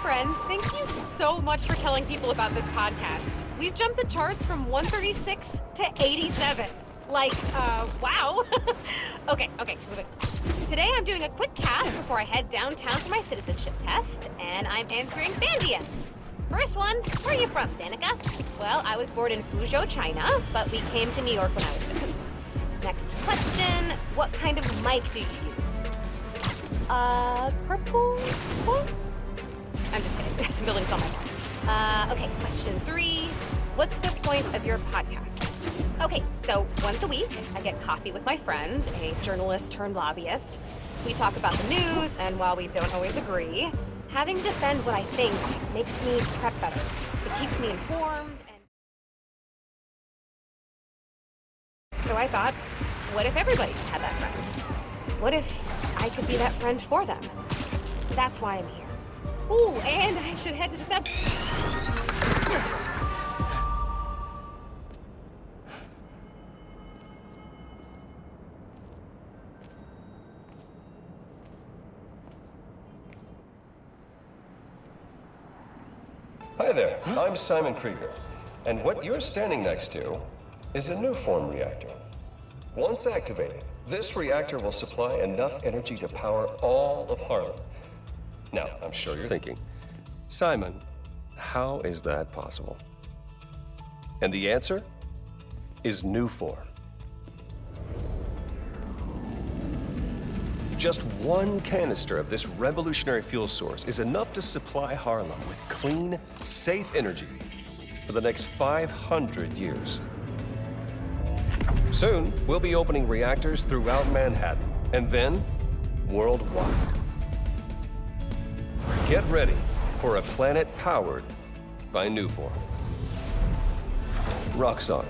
friends. Thank you so much for telling people about this podcast. We've jumped the charts from 136 to 87. Like, wow. Okay. Today I'm doing a quick cast before I head downtown for my citizenship test, and I'm answering fan DMs. First one, where are you from, Danica? Well, I was born in Fuzhou, China, but we came to New York when I was 6. Next question, what kind of mic do you use? Purple one? I'm just kidding. I'm building this on my phone. Okay, question 3. What's the point of your podcast? Okay, so once a week, I get coffee with my friend, a journalist turned lobbyist. We talk about the news, and while we don't always agree, having to defend what I think makes me prep better. It keeps me informed, and so I thought, what if everybody had that friend? What if I could be that friend for them? That's why I'm here. Ooh, and I should head to the sub. Hi there, I'm Simon Krieger, and what you're standing next to is a Nuform reactor. Once activated, this reactor will supply enough energy to power all of Harlem. Now, I'm sure you're thinking, Simon, how is that possible? And the answer is Nuform. Just one canister of this revolutionary fuel source is enough to supply Harlem with clean, safe energy for the next 500 years. Soon, we'll be opening reactors throughout Manhattan, and then worldwide. Get ready for a planet powered by Nuform. Roxxon,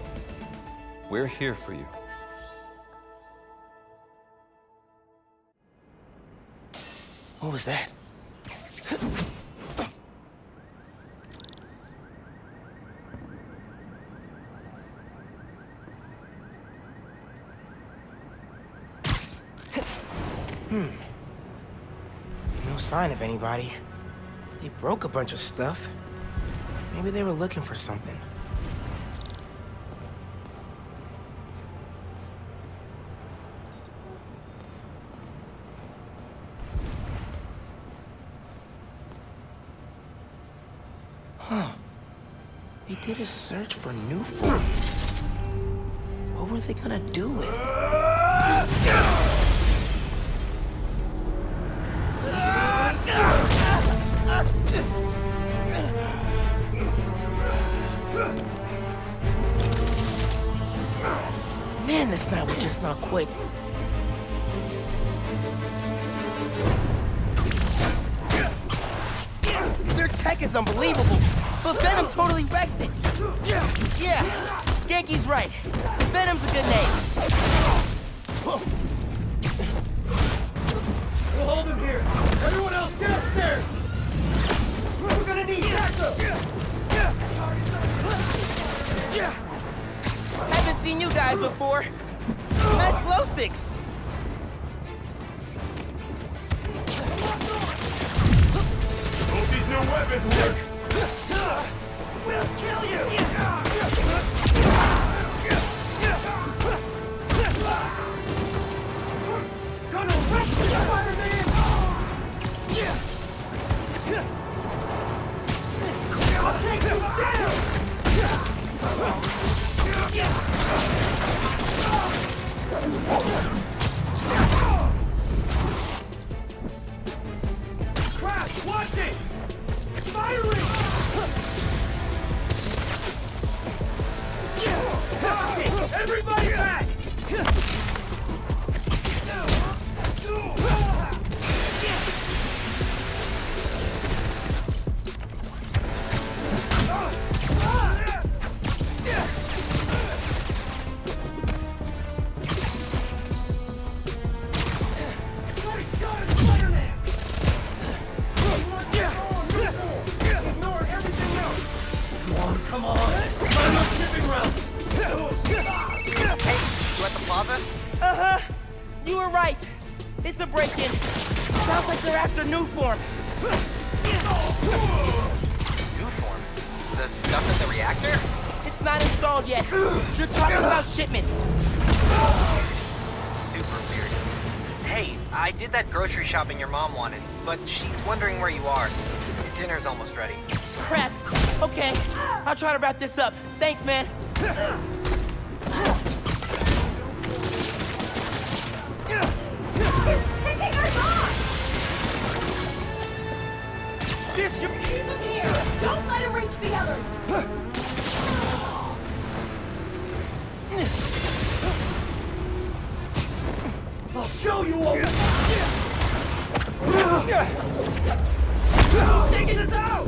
we're here for you. What was that? No sign of anybody. They broke a bunch of stuff. Maybe they were looking for something. Huh. They did a search for Nuform. What were they gonna do with it? Man, this night will just not quit. Their tech is unbelievable, but Venom totally wrecks it. Yeah, Genki's right. Venom's a good name. We'll hold him here. Everyone else, get upstairs. We're gonna need backup. Haven't seen you guys before. Nice glow sticks. Hope these new weapons work. We'll kill you. Gonna wreck you, Spider-Man. I'll take you Crash, watch it! Firing! Everybody back! Come on! I'm on shipping route! Hey, you at the plaza? Uh-huh. You were right. It's a break-in. Sounds like they're after Nuform. New form? The stuff in the reactor? It's not installed yet. You're talking about shipments. Super weird. Hey, I did that grocery shopping your mom wanted, but she's wondering where you are. Dinner's almost ready. Crap. Okay, I'll try to wrap this up. Thanks, man. This should keep him here! Don't let him reach the others! I'll show you all! Taking us out!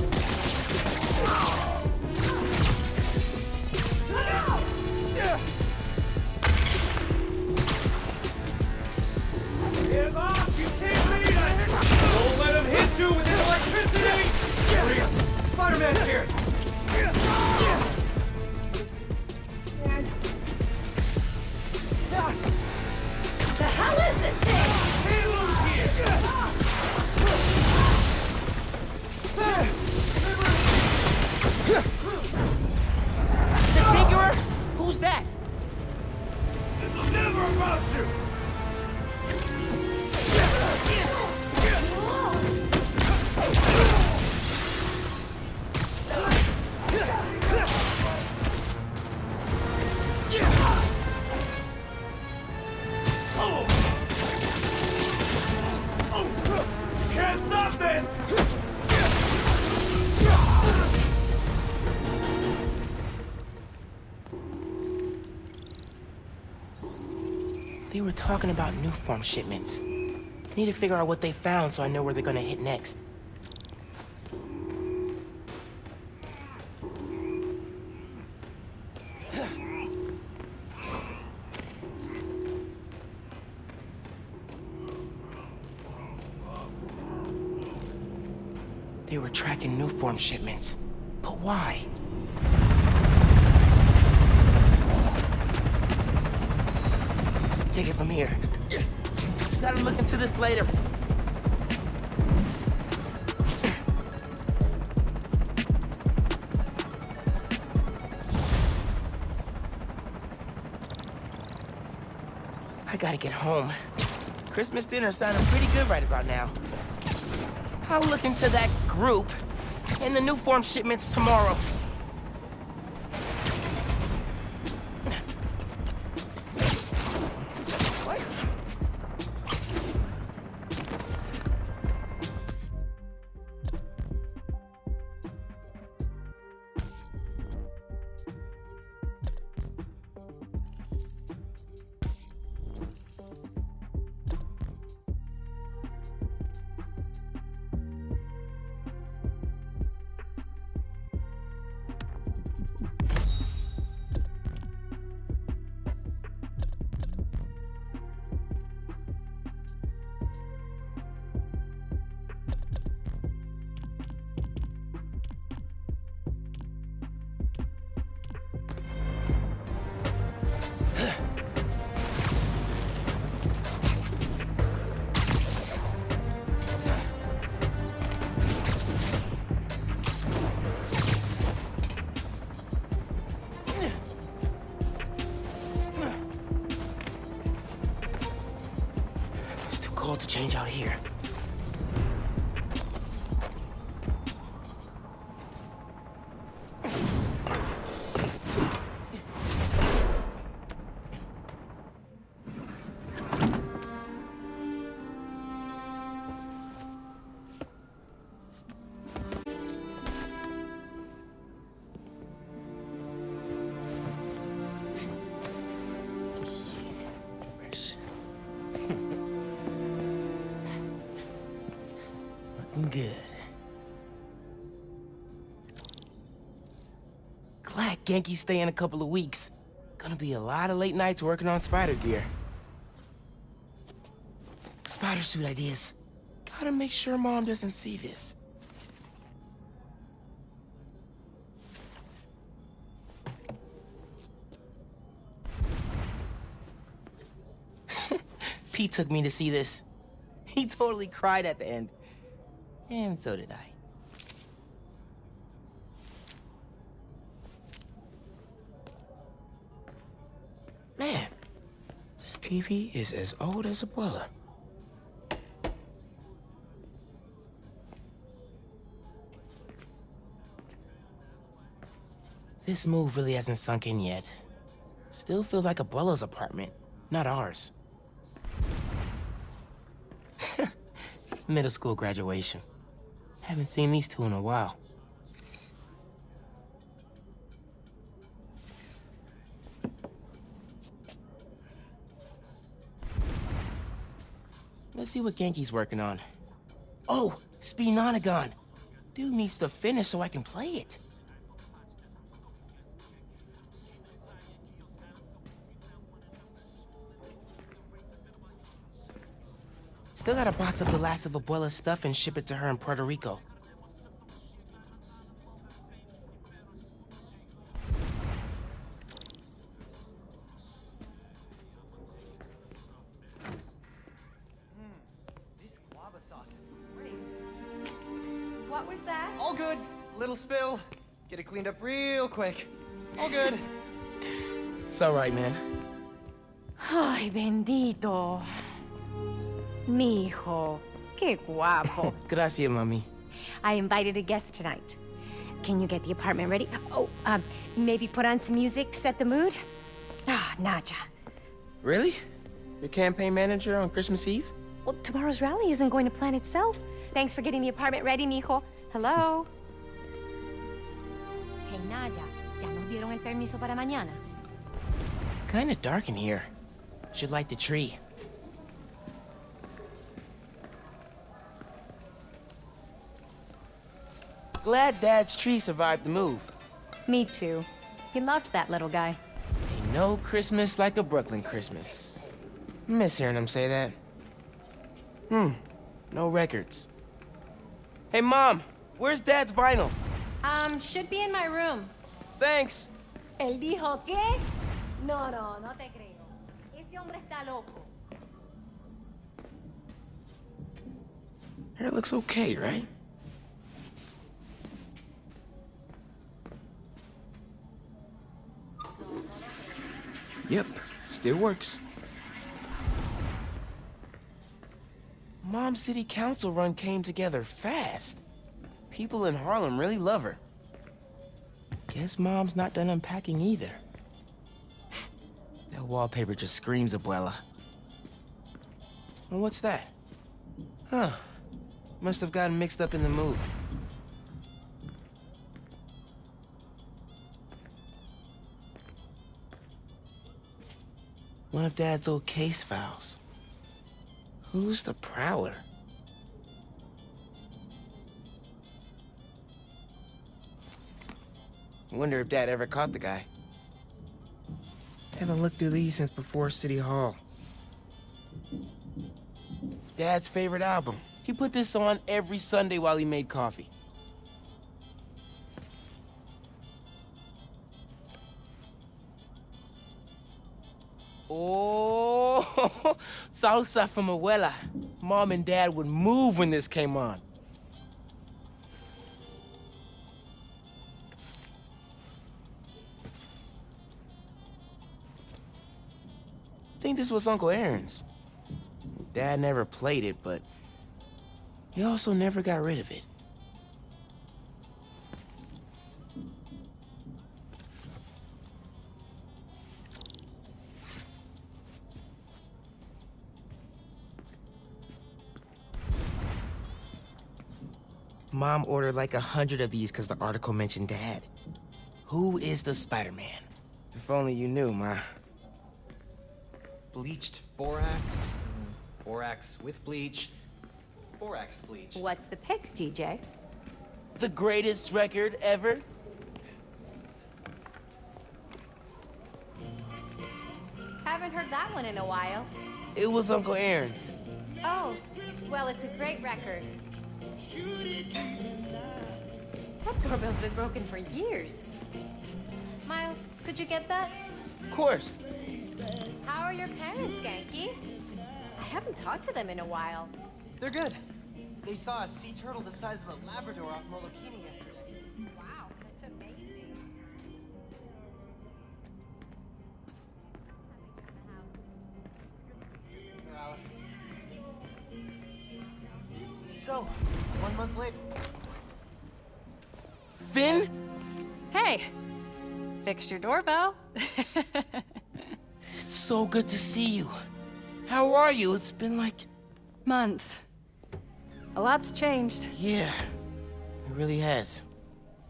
Give up! You can't beat us! Don't let him hit you with his electricity! Spider-Man's here! The hell is this thing? The Tinkerer? Who's that? This'll never amount to! Can't stop this! They were talking about new form shipments. Need to figure out what they found so I know where they're gonna hit next. They were tracking new form shipments. But why? Take it from here. Gotta look into this later. I gotta get home. Christmas dinner sounding pretty good right about now. I'll look into that group and the new form shipments tomorrow. It's too cold to change out here. Looking good. Glad Genki's staying a couple of weeks. Gonna be a lot of late nights working on spider gear. Spider suit ideas. Gotta make sure Mom doesn't see this. Pete took me to see this. He totally cried at the end. And so did I. Man, Stevie is as old as Abuela. This move really hasn't sunk in yet. Still feels like Abuela's apartment, not ours. Middle school graduation. Haven't seen these two in a while. Let's see what Genki's working on. Oh, Speed-Nonagon. Dude needs to finish so I can play it. Still gotta box up the last of Abuela's stuff and ship it to her in Puerto Rico. This guava sauce is great. What was that? All good. Little spill. Get it cleaned up real quick. All good. It's alright, man. Ay, bendito. Mi hijo. Qué guapo. Gracias, mami. I invited a guest tonight. Can you get the apartment ready? Oh, maybe put on some music, set the mood? Ah, Naja. Really? Your campaign manager on Christmas Eve? Well, tomorrow's rally isn't going to plan itself. Thanks for getting the apartment ready, mijo. Hello? Hey, Naja. ¿Ya nos dieron el permiso para mañana? Kinda dark in here. Should light the tree. Glad Dad's tree survived the move. Me too. He loved that little guy. Ain't no Christmas like a Brooklyn Christmas. Miss hearing him say that. No records. Hey, Mom, where's Dad's vinyl? Should be in my room. Thanks. ¿Él dijo qué? No, no te creo. Ese hombre está loco. Hair looks okay, right? Yep, still works. Mom's city council run came together fast. People in Harlem really love her. Guess Mom's not done unpacking either. That wallpaper just screams Abuela. Well, what's that? Huh. Must have gotten mixed up in the move. One of Dad's old case files. Who's the Prowler? Wonder if Dad ever caught the guy. Haven't looked through these since before City Hall. Dad's favorite album. He put this on every Sunday while he made coffee. Oh, salsa from Abuela. Mom and Dad would move when this came on. I think this was Uncle Aaron's. Dad never played it, but he also never got rid of it. Mom ordered like 100 of these because the article mentioned Dad. Who is the Spider-Man? If only you knew, Ma. Bleached borax. Borax with bleach. Borax bleach. What's the pick, DJ? The greatest record ever? Haven't heard that one in a while. It was Uncle Aaron's. Oh, well, it's a great record. That doorbell's been broken for years. Miles, could you get that? Of course. How are your parents, Genki? I haven't talked to them in a while. They're good. They saw a sea turtle the size of a Labrador off Molokini yesterday. Wow, that's amazing. Alice. So, 1 month later. Finn? Hey! Fixed your doorbell. It's so good to see you. How are you? It's been like... Months. A lot's changed. Yeah, it really has.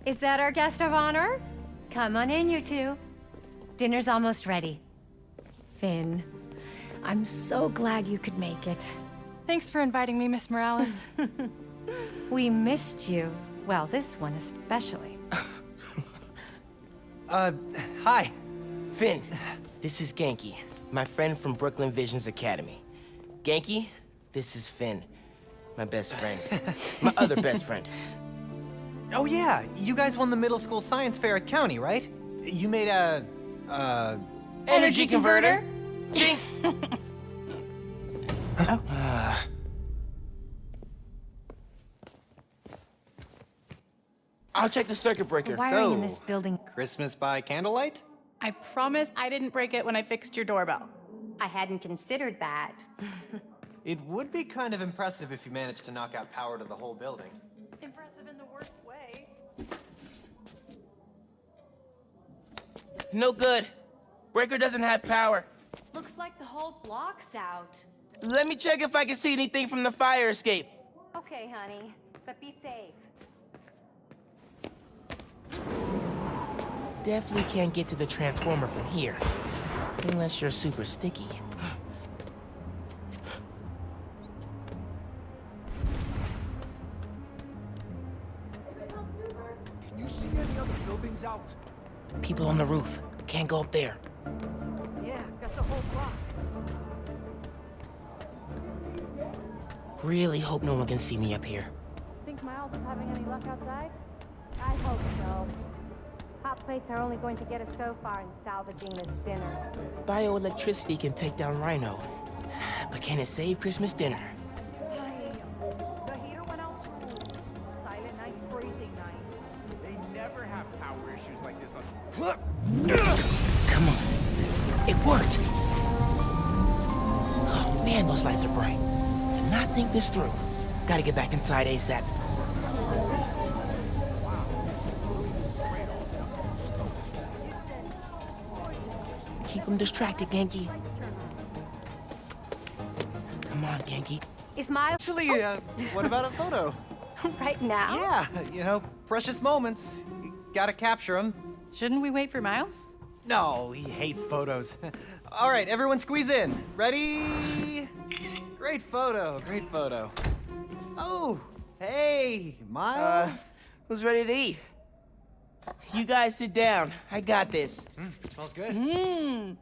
Is that our guest of honor? Come on in, you two. Dinner's almost ready. Finn, I'm so glad you could make it. Thanks for inviting me, Miss Morales. We missed you. Well, this one especially. Hi. Finn, this is Genki, my friend from Brooklyn Visions Academy. Genki, this is Finn, my best friend. My other best friend. Oh yeah, you guys won the middle school science fair at County, right? You made a, Energy converter? Jinx! I'll check the circuit breaker. Why are you in this building? Christmas by candlelight? I promise I didn't break it when I fixed your doorbell. I hadn't considered that. It would be kind of impressive if you managed to knock out power to the whole building. Impressive in the worst way. No good. Breaker doesn't have power. Looks like the whole block's out. Let me check if I can see anything from the fire escape. Okay, honey, but be safe. Definitely can't get to the transformer from here. Unless you're super sticky. Can you see any other buildings out? People on the roof. Can't go up there. Yeah, got the whole block. Really hope no one can see me up here. Think Miles is having any luck outside? I hope so. Hot plates are only going to get us so far in salvaging this dinner. Bioelectricity can take down Rhino. But can it save Christmas dinner? The heater went out too. Silent night, freezing night. They never have power issues like this on... Come on. It worked. Oh man, those lights are bright. Did not think this through. Gotta get back inside ASAP. Keep them distracted, Genki. Come on, Genki. Is Miles Actually, what about a photo? right now? Yeah, you know, precious moments. You gotta capture them. Shouldn't we wait for Miles? No, he hates photos. All right, everyone squeeze in. Ready? Great photo, great photo. Oh, hey, Miles. Who's ready to eat? You guys sit down. I got this. Smells good.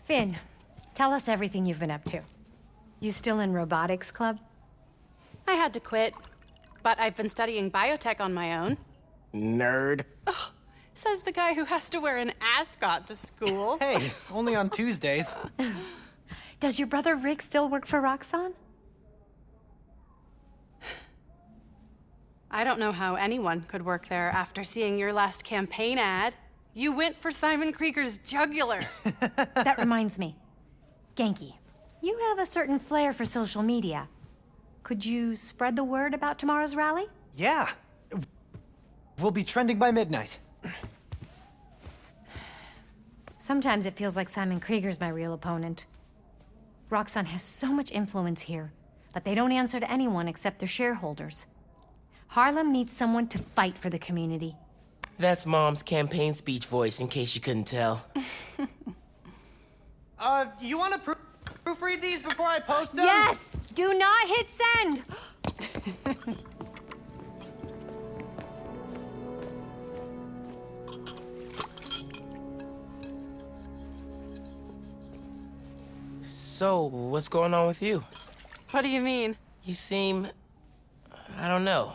Finn, tell us everything you've been up to. You still in robotics club? I had to quit, but I've been studying biotech on my own. Nerd. Says the guy who has to wear an ascot to school. Hey, only on Tuesdays. Does your brother Rick still work for Roxxon? I don't know how anyone could work there after seeing your last campaign ad. You went for Simon Krieger's jugular. That reminds me. Genki, you have a certain flair for social media. Could you spread the word about tomorrow's rally? Yeah. We'll be trending by midnight. Sometimes it feels like Simon Krieger's my real opponent. Roxxon has so much influence here, but they don't answer to anyone except their shareholders. Harlem needs someone to fight for the community. That's Mom's campaign speech voice, in case you couldn't tell. You want to proofread these before I post them? Yes! Do not hit send! So, what's going on with you? What do you mean? You seem... I don't know.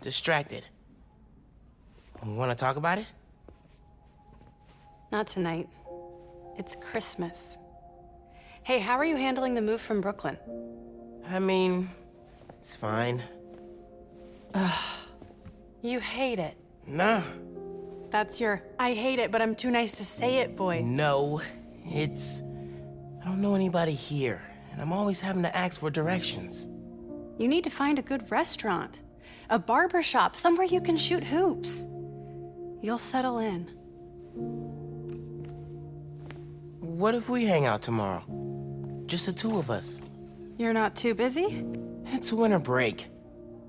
Distracted. Want to talk about it? Not tonight. It's Christmas. Hey, how are you handling the move from Brooklyn? I mean, it's fine. You hate it. Nah. That's your I hate it, but I'm too nice to say it voice. No, it's... I don't know anybody here, and I'm always having to ask for directions. You need to find a good restaurant, a barber shop, somewhere you can shoot hoops. You'll settle in. What if we hang out tomorrow? Just the two of us. You're not too busy? It's winter break.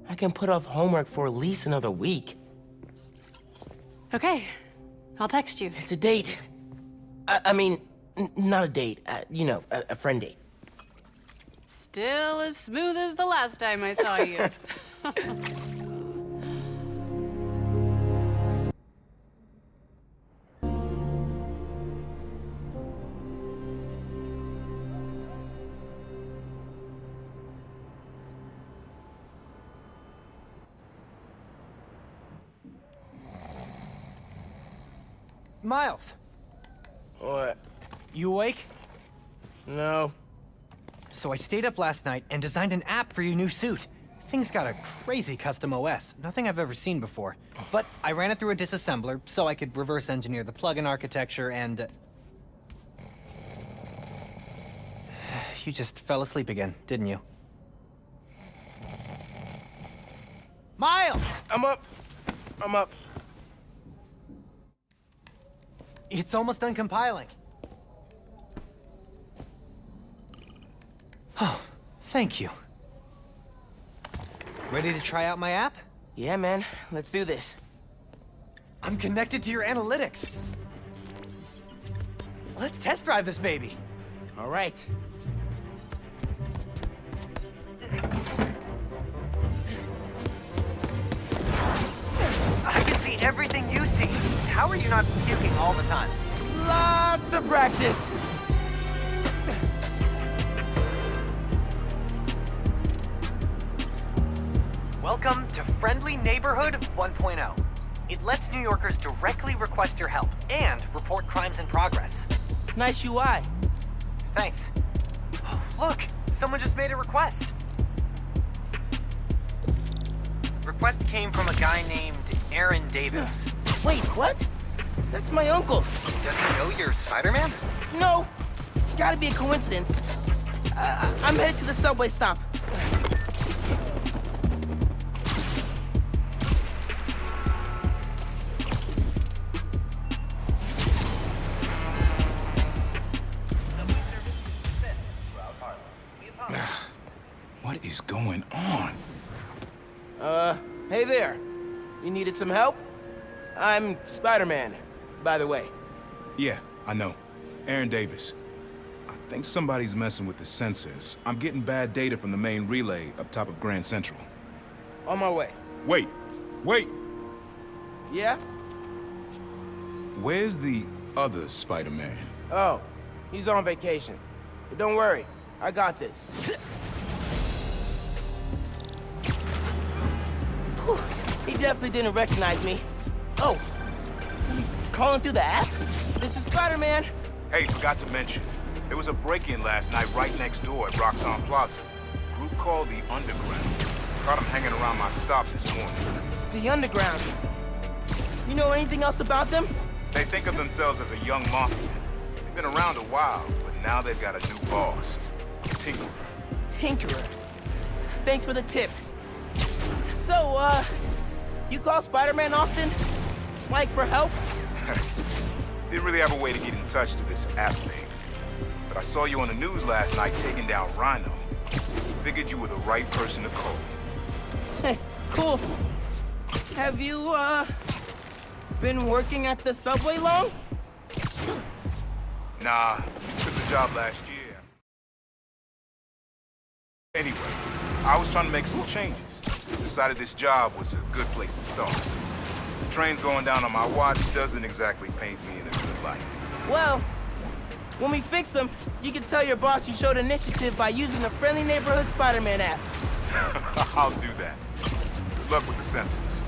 I can put off homework for at least another week. Okay, I'll text you. It's a date. I mean, not a date. You know, a friend date. Still as smooth as the last time I saw you. Miles, What? you awake? No. So I stayed up last night and designed an app for your new suit. Thing's got a crazy custom OS, nothing I've ever seen before. But I ran it through a disassembler so I could reverse engineer the plugin architecture and... You just fell asleep again, didn't you? Miles! I'm up. I'm up. It's almost done compiling. Oh, thank you. Ready to try out my app? Yeah, man. Let's do this. I'm connected to your analytics. Let's test drive this baby. All right. I can see everything you see. How are you not puking all the time? Lots of practice. Welcome to Friendly Neighborhood 1.0. It lets New Yorkers directly request your help and report crimes in progress. Nice UI. Thanks. Oh, look! Someone just made a request. Request came from a guy named Aaron Davis. Wait, what? That's my uncle. Does he know you're Spider-Man? No. Gotta be a coincidence. I'm headed to the subway stop. What is going on? Hey there. You needed some help? I'm Spider-Man, by the way. Yeah, I know. Aaron Davis. I think somebody's messing with the sensors. I'm getting bad data from the main relay up top of Grand Central. On my way. Wait! Wait! Yeah? Where's the other Spider-Man? Oh, he's on vacation. But don't worry, I got this. Whew, he definitely didn't recognize me. Oh, he's calling through the app? This is Spider-Man. Hey, forgot to mention. There was a break-in last night right next door at Roxxon Plaza. Group called the Underground. Caught him hanging around my stop this morning. The Underground. You know anything else about them? They think of themselves as a young mafia. They've been around a while, but now they've got a new boss. Tinkerer. Tinkerer. Thanks for the tip. So, you call Spider-Man often? Like, for help? Didn't really have a way to get in touch to this app thing. But I saw you on the news last night taking down Rhino. Figured you were the right person to call. Cool. Have you, been working at the subway long? Nah, took the job last year. Anyway, I was trying to make some changes. Decided this job was a good place to start. The train's going down on my watch doesn't exactly paint me in a good light. Well, when we fix them, you can tell your boss you showed initiative by using the Friendly Neighborhood Spider-Man app. I'll do that. Good luck with the sensors.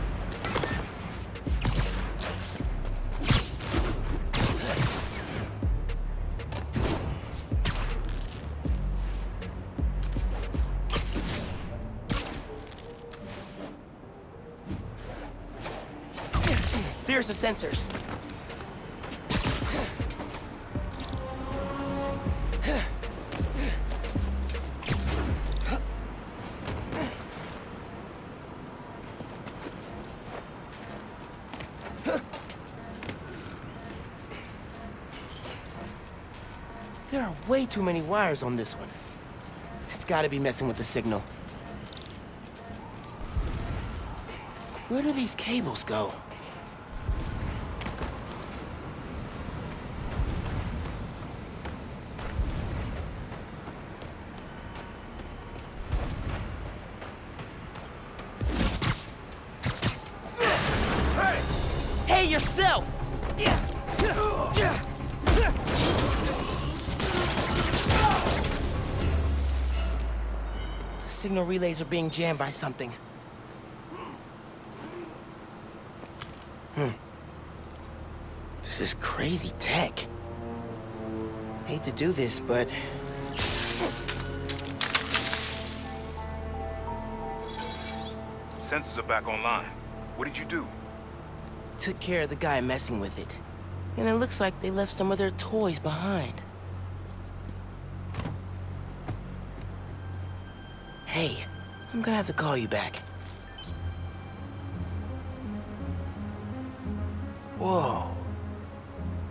There's the sensors. There are way too many wires on this one. It's gotta be messing with the signal. Where do these cables go? Hey, yourself! Signal relays are being jammed by something. This is crazy tech. Hate to do this, but... Sensors are back online. What did you do? Took care of the guy messing with it. And it looks like they left some of their toys behind. Hey, I'm gonna have to call you back. Whoa.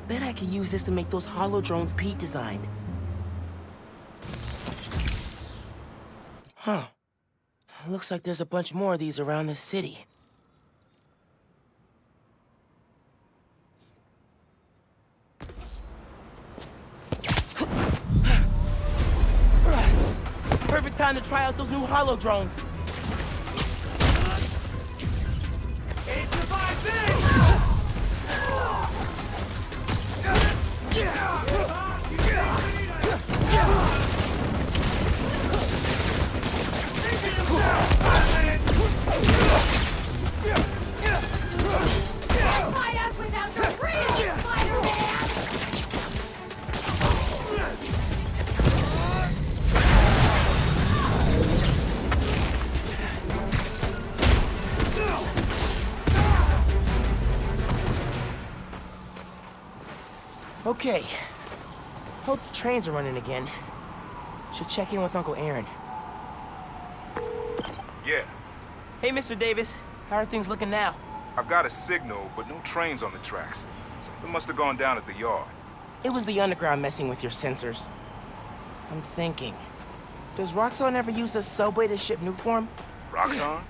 Bet I could use this to make those holo drones Pete designed. Huh. Looks like there's a bunch more of these around the city. Perfect time to try out those new holo drones. Fight us without the real Spider-Man! Okay. Hope the trains are running again. Should check in with Uncle Aaron. Yeah, Hey, Mr. Davis. How are things looking now? I've got a signal, but no trains on the tracks. Something must have gone down at the yard. It was the underground messing with your sensors. I'm thinking. Does Roxxon ever use the subway to ship Nuform? Roxxon?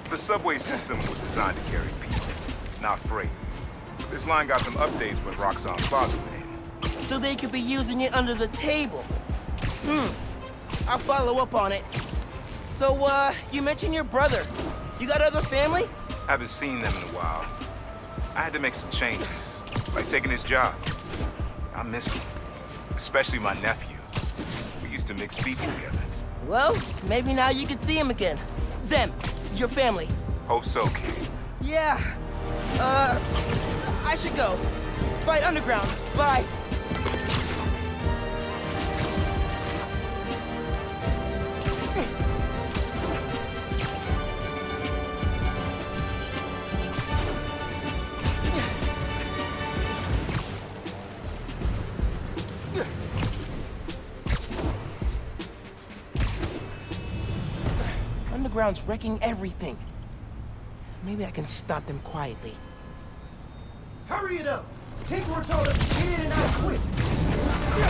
The subway system was designed to carry people, not freight. This line got some updates when Roxxon Plaza went in. So they could be using it under the table. I'll follow up on it. So, you mentioned your brother. You got other family? Haven't seen them in a while. I had to make some changes, like taking his job. I miss him, especially my nephew. We used to mix beats together. Well, maybe now you can see him again. Them, your family. Hope so, kid. Yeah. I should go. Fight underground. Bye. Underground's wrecking everything. Maybe I can stop them quietly. Hurry it up! Tinkerer told us to get in and out quick!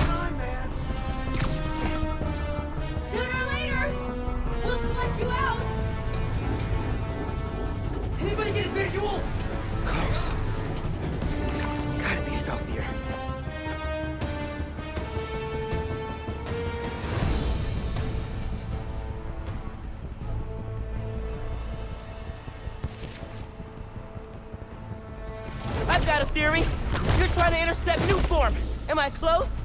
Time, man! Sooner or later, we'll flush you out! Fury. You're trying to intercept new form. Am I close?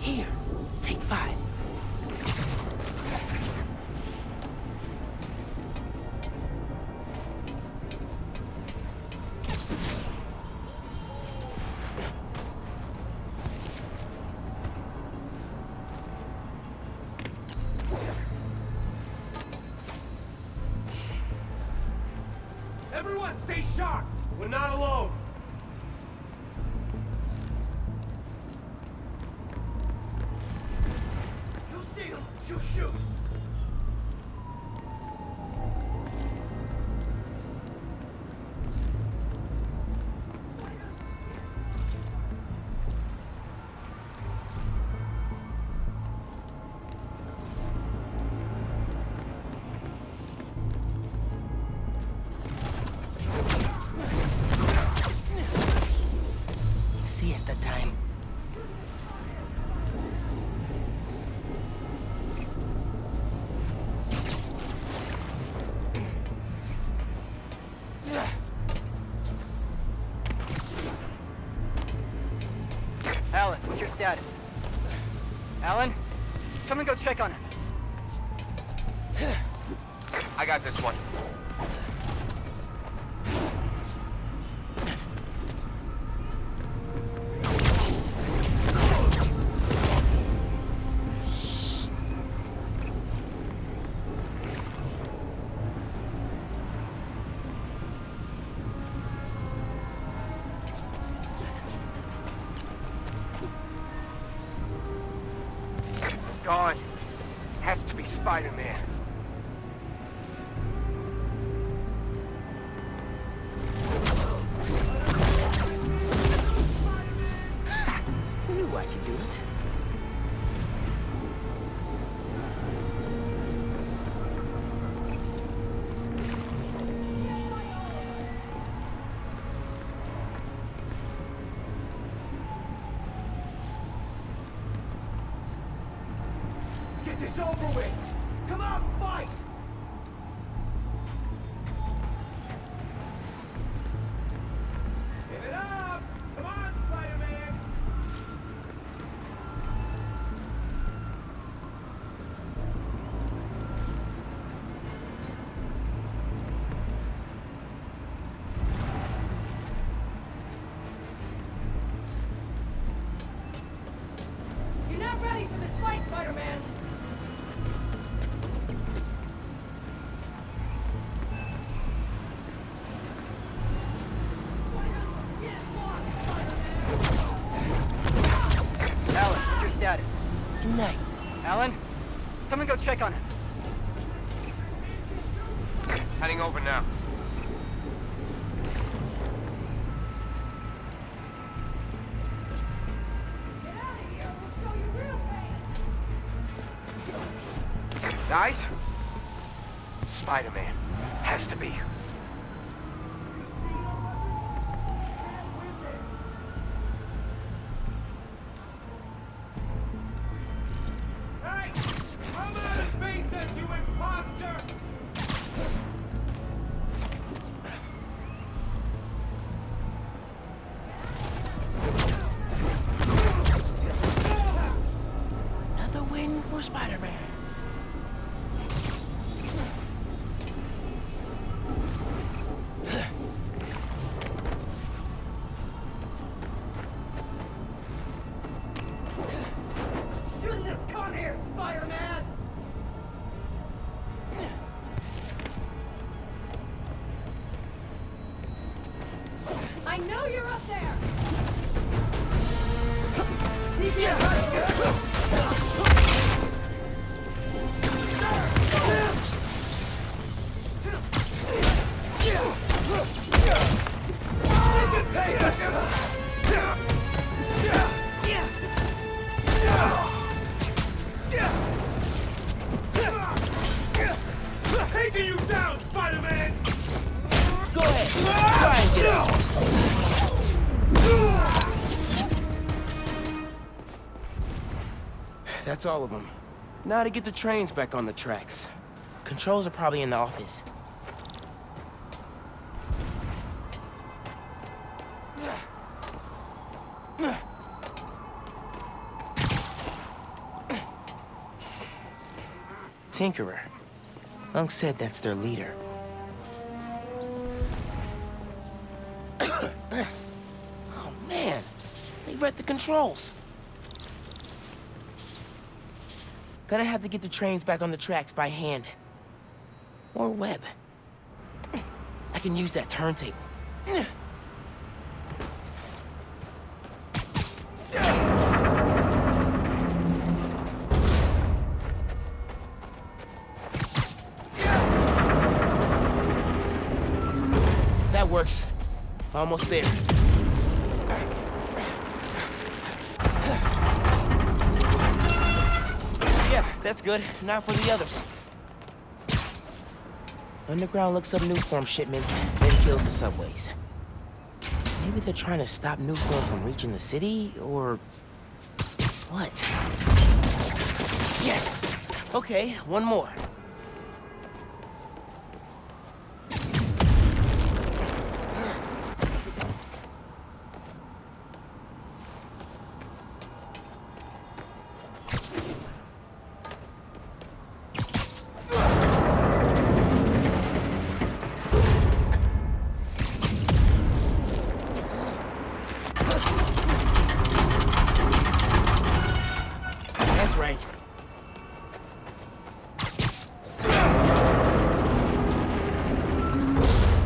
Here, take 5. Everyone stay sharp! We're not alone! You see them! You shoot! Siesta time. Alan, what's your status? Alan? Someone go check on him. I got this one. Gone. Has to be Spider-Man. Knew I could do it. Let's get this over with! Come on, fight! Give it up! Come on, Spider-Man! You're not ready for this fight, Spider-Man! Alan, what's your status? Good night. Alan? Someone go check on him. Heading over now. Get out of here, we'll show you real pain! Guys? Spider-Man. Has to be. Hey! Come out of space, you imposter! Another win for Spider-Man. Shouldn't have come here, Spider-Man! I know you're up there! Yeah! taking you down, Spider-Man! Go ahead. Try and get out. That's all of them. Now to get the trains back on the tracks. Controls are probably in the office. Tinkerer. Unc said that's their leader. Oh, man. They read the controls. Gonna have to get the trains back on the tracks by hand. Or web. I can use that turntable. That works. Almost there. Yeah, that's good. Now for the others. Underground looks up Nuform shipments, then kills the subways. Maybe they're trying to stop Nuform from reaching the city, or... what? Yes! Okay, one more. Right.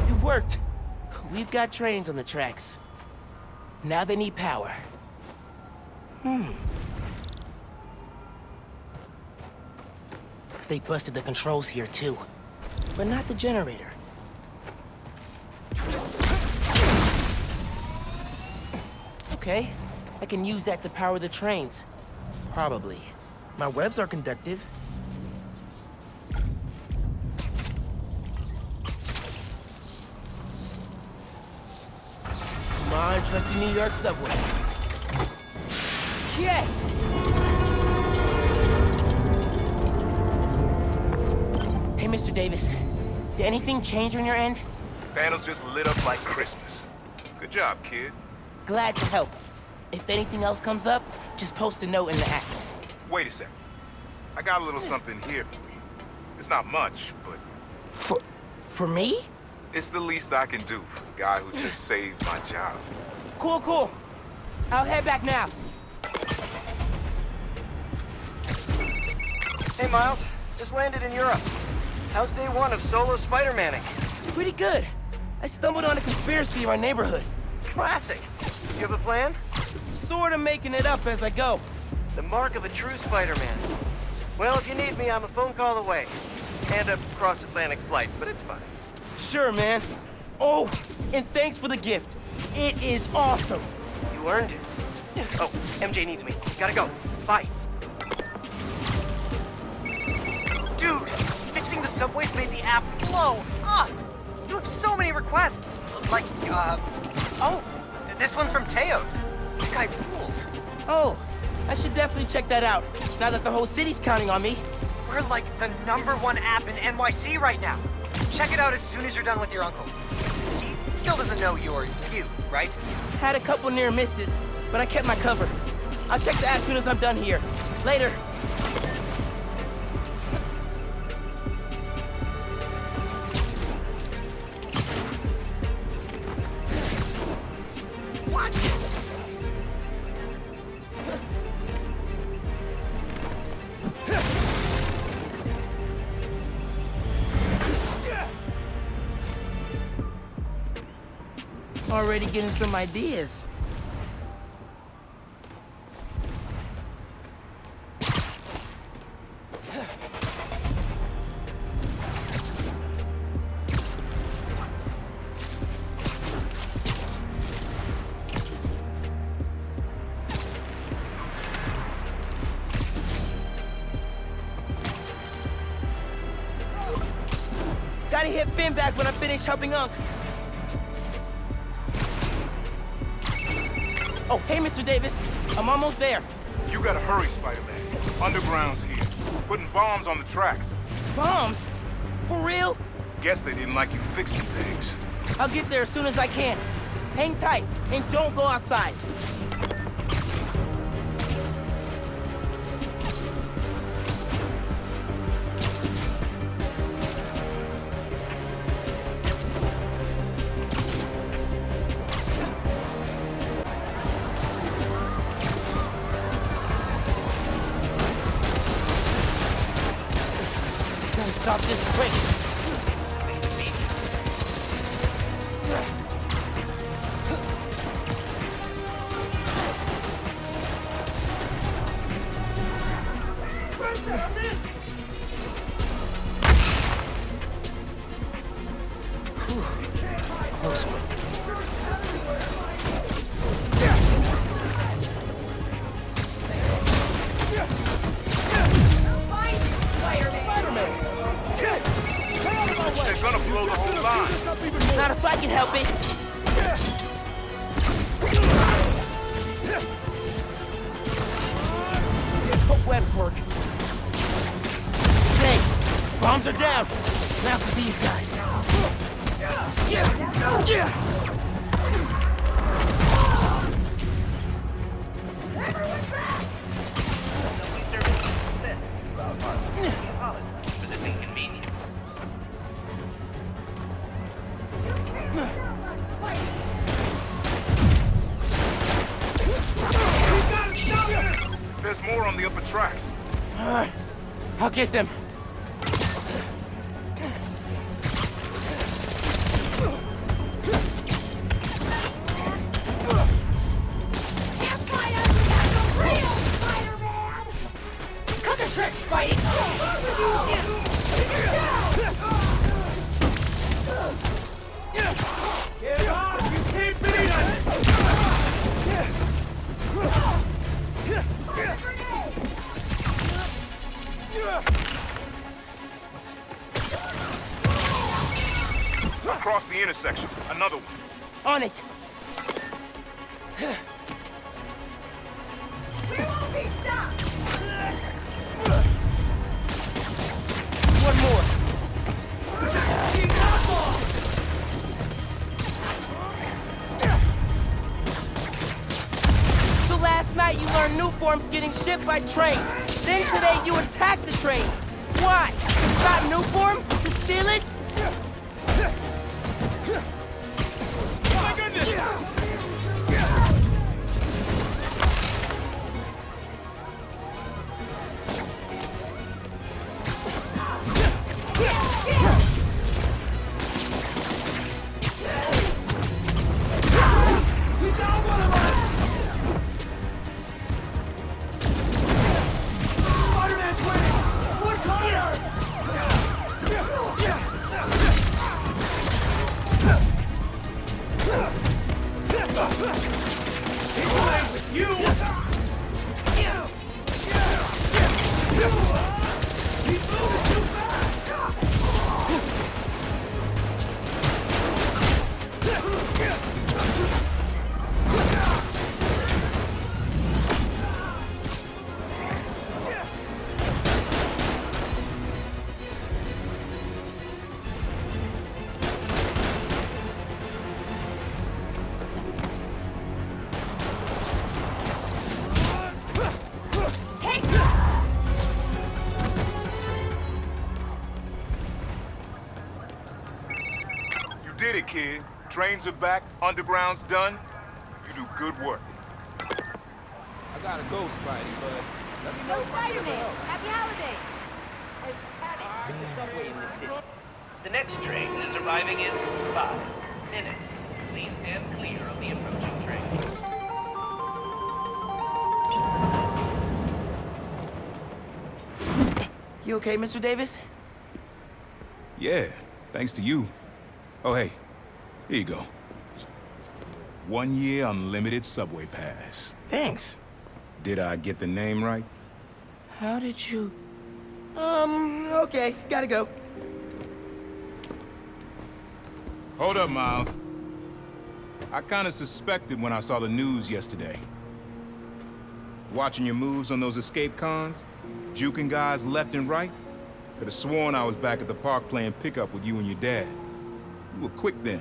It worked. We've got trains on the tracks. Now they need power. They busted the controls here too, but not the generator. Okay, I can use that to power the trains. Probably. My webs are conductive. Come on, trusty New York subway. Yes! Hey, Mr. Davis. Did anything change on your end? Panels just lit up like Christmas. Good job, kid. Glad to help. If anything else comes up, just post a note in the app. Wait a sec. I got a little something here for you. It's not much, but... For me? It's the least I can do for the guy who just saved my job. Cool, cool. I'll head back now. Hey, Miles. Just landed in Europe. How's day one of solo Spider-Manning? Pretty good. I stumbled on a conspiracy in my neighborhood. Classic. You have a plan? Sorta making it up as I go. The mark of a true Spider-Man. Well, if you need me, I'm a phone call away. And a cross-Atlantic flight, but it's fine. Sure, man. Oh, and thanks for the gift. It is awesome. You earned it. Oh, MJ needs me. Gotta go. Bye. Dude, fixing the subways made the app blow up. You have so many requests. Like, oh, this one's from Teos. The guy rules. Oh, I should definitely check that out, now that the whole city's counting on me. We're like the #1 app in NYC right now. Check it out as soon as you're done with your uncle. He still doesn't know you're you, right? Had a couple near misses, but I kept my cover. I'll check the app as soon as I'm done here. Later. Already getting some ideas. Gotta hit Finn back when I finish helping Unc. Oh, hey, Mr. Davis. I'm almost there. You gotta hurry, Spider-Man. Underground's here. Putting bombs on the tracks. Bombs? For real? Guess they didn't like you fixing things. I'll get there as soon as I can. Hang tight, and don't go outside. Gotta stop this quick. Close one. They're gonna blow the whole line. Not if I can help it. Web work. Hey, bombs are down. Now for these guys. There's more on the upper tracks. I'll get them. Cut the trick, Spidey! Get off! You can't beat us! Across the intersection. Another one. On it. We won't be stopped! One more. So last night you learned new forms getting shipped by train. Then today you attack the trains. Why? To stop new form? To steal it? Oh my goodness! Spider-Man's winning! Push harder! He's playing with you! He's moving too fast! Take You did it, kid. Trains are back. Underground's done. You do good work. I gotta go, Spidey, but let me know Go if I can Spider-Man! help. Happy holiday! Take the subway in this city. The next train is arriving in 5 minutes. Please stand clear of the approaching train. You okay, Mr. Davis? Yeah, thanks to you. Oh, hey, here you go. 1 year unlimited subway pass. Thanks. Did I get the name right? How did you... Okay, gotta go. Hold up, Miles. I kinda suspected when I saw the news yesterday. Watching your moves on those escape cons, juking guys left and right, could have sworn I was back at the park playing pickup with you and your dad. You were quick then.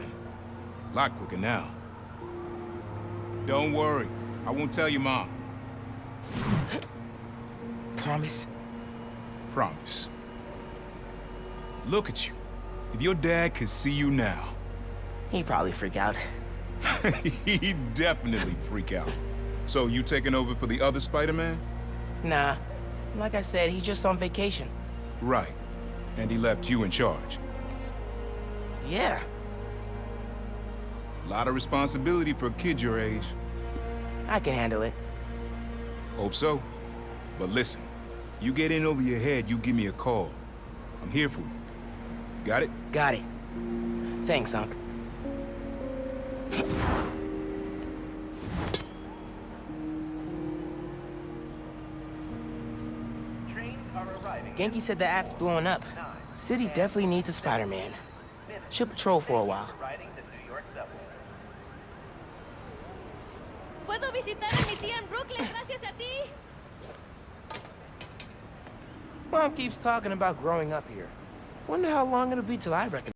A lot quicker now. Don't worry, I won't tell your mom. Promise? Promise. Look at you. If your dad could see you now... He'd probably freak out. He'd definitely freak out. So you taking over for the other Spider-Man? Nah. Like I said, he's just on vacation. Right. And he left you in charge. Yeah. A lot of responsibility for a kid your age. I can handle it. Hope so. But listen, you get in over your head, you give me a call. I'm here for you. Got it? Got it. Thanks, Unc. Genki said the app's blowing up. City definitely needs a Spider-Man. Should patrol for a while. Puedo visitar a mi tía en Brooklyn gracias a ti. Mom keeps talking about growing up here. Wonder how long it'll be till I recognize